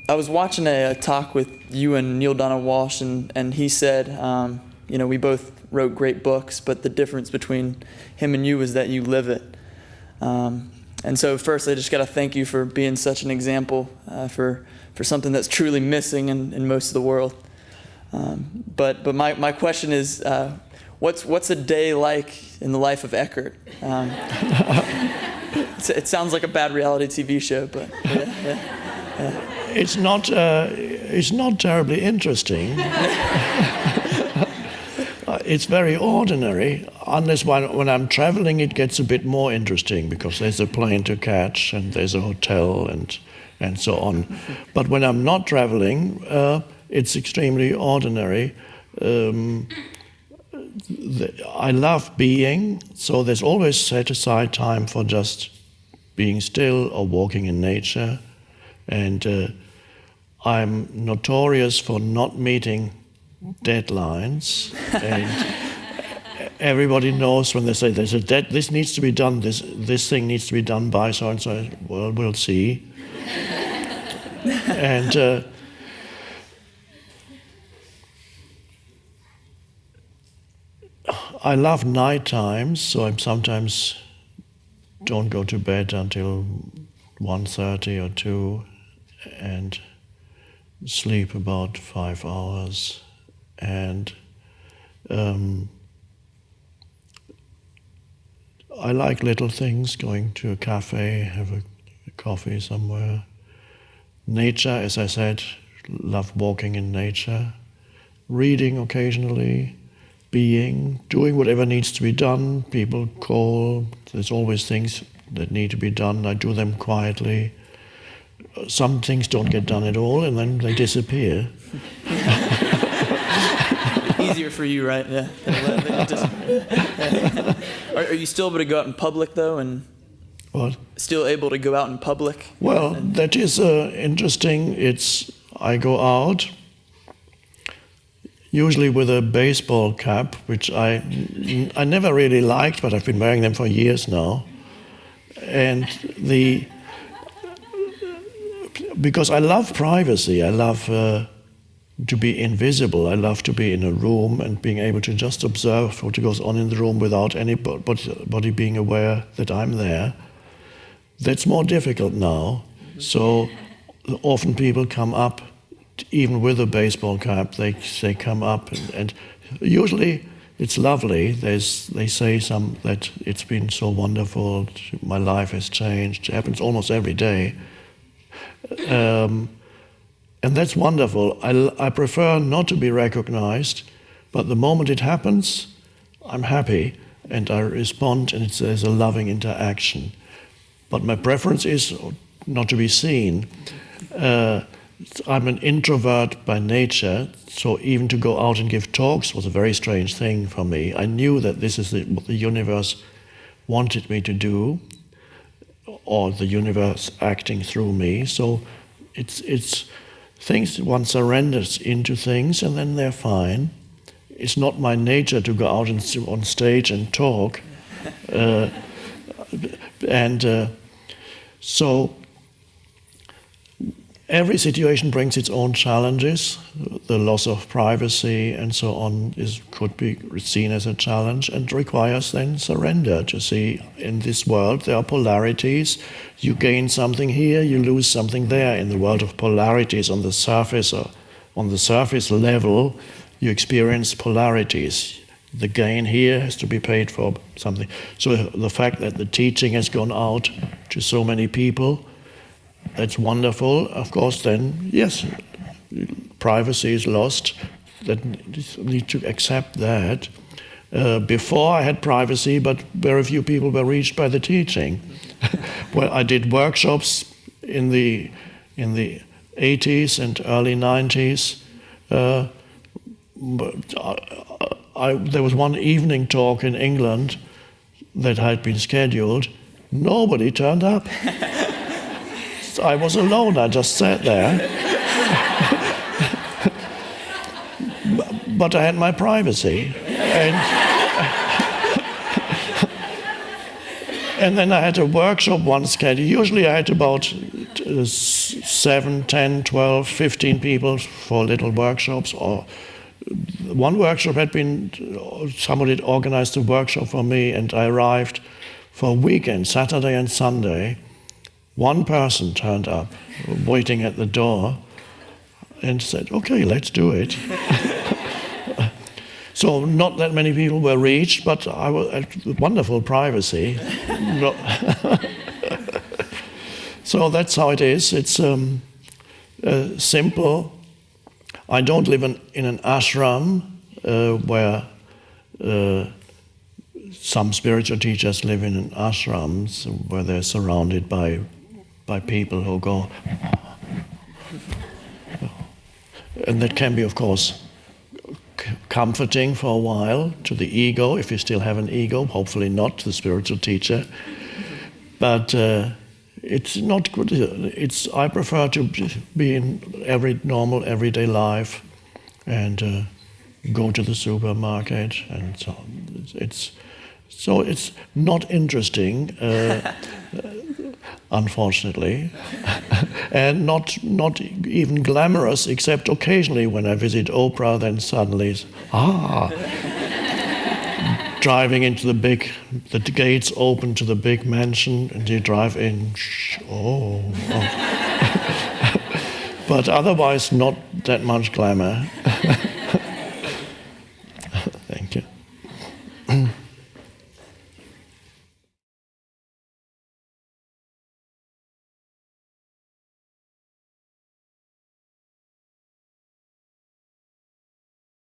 I was watching a talk with you and Neil Donald Walsh, and he said, we both wrote great books, but the difference between him and you is that you live it. And so first, I just got to thank you for being such an example for something that's truly missing in most of the world. But my question is, what's a day like in the life of Eckhart? It sounds like a bad reality TV show, but yeah. It's not terribly interesting. It's very ordinary, unless when I'm traveling it gets a bit more interesting because there's a plane to catch and there's a hotel and so on. But when I'm not traveling, it's extremely ordinary. I love being, so there's always set aside time for just being still or walking in nature. And I'm notorious for not meeting deadlines. And everybody knows when they say there's a this needs to be done, this thing needs to be done by so and so. Well, we'll see. And I love night times, so I sometimes don't go to bed until 1:30 or 2 and sleep about 5 hours. And I like little things, going to a cafe, have a coffee somewhere. Nature, as I said, love walking in nature. Reading occasionally, being, doing whatever needs to be done. People call, there's always things that need to be done. I do them quietly. Some things don't get done at all, and then they disappear. Easier for you, right? Yeah. Are you still able to go out in public, though? And what? Still able to go out in public? Well, that is interesting. I go out, usually with a baseball cap, which I never really liked, but I've been wearing them for years now. And because I love privacy, I love to be invisible. I love to be in a room and being able to just observe what goes on in the room without anybody being aware that I'm there. That's more difficult now. So often people come up, even with a baseball cap, they come up and usually it's lovely. They say that it's been so wonderful, my life has changed. It happens almost every day. And that's wonderful. I prefer not to be recognized, but the moment it happens, I'm happy and I respond, and there's a loving interaction. But my preference is not to be seen. I'm an introvert by nature, so even to go out and give talks was a very strange thing for me. I knew that this is what the universe wanted me to do, or the universe acting through me. So it's things, one surrenders into things and then they're fine. It's not my nature to go out on stage and talk. So every situation brings its own challenges. The loss of privacy and so on could be seen as a challenge and requires then surrender to see in this world there are polarities. You gain something here, you lose something there. In the world of polarities on the surface or on the surface level, you experience polarities. The gain here has to be paid for something. So the fact that the teaching has gone out to so many people, that's wonderful. Of course, then, yes, privacy is lost. That need to accept that. Before I had privacy, but very few people were reached by the teaching. Well, I did workshops in the 80s and early 90s. There was one evening talk in England that had been scheduled. Nobody turned up. I was alone, I just sat there. But I had my privacy. And then I had a workshop one scheduled. Usually I had about 7, 10, 12, 15 people for little workshops. Or one workshop had been, somebody had organized a workshop for me, and I arrived for a weekend, Saturday and Sunday. One person turned up, waiting at the door, and said, okay, let's do it. So not that many people were reached, but I was wonderful privacy. So that's how it is. It's simple. I don't live in an ashram where some spiritual teachers live in ashrams where they're surrounded by people who go. And that can be, of course, comforting for a while to the ego, if you still have an ego, hopefully not to the spiritual teacher. But it's not good. I prefer to be in every normal, everyday life and go to the supermarket and so on. It's not interesting, unfortunately, and not even glamorous, except occasionally when I visit Oprah, then suddenly it's, driving into the gates open to the big mansion, and you drive in, But otherwise not that much glamour.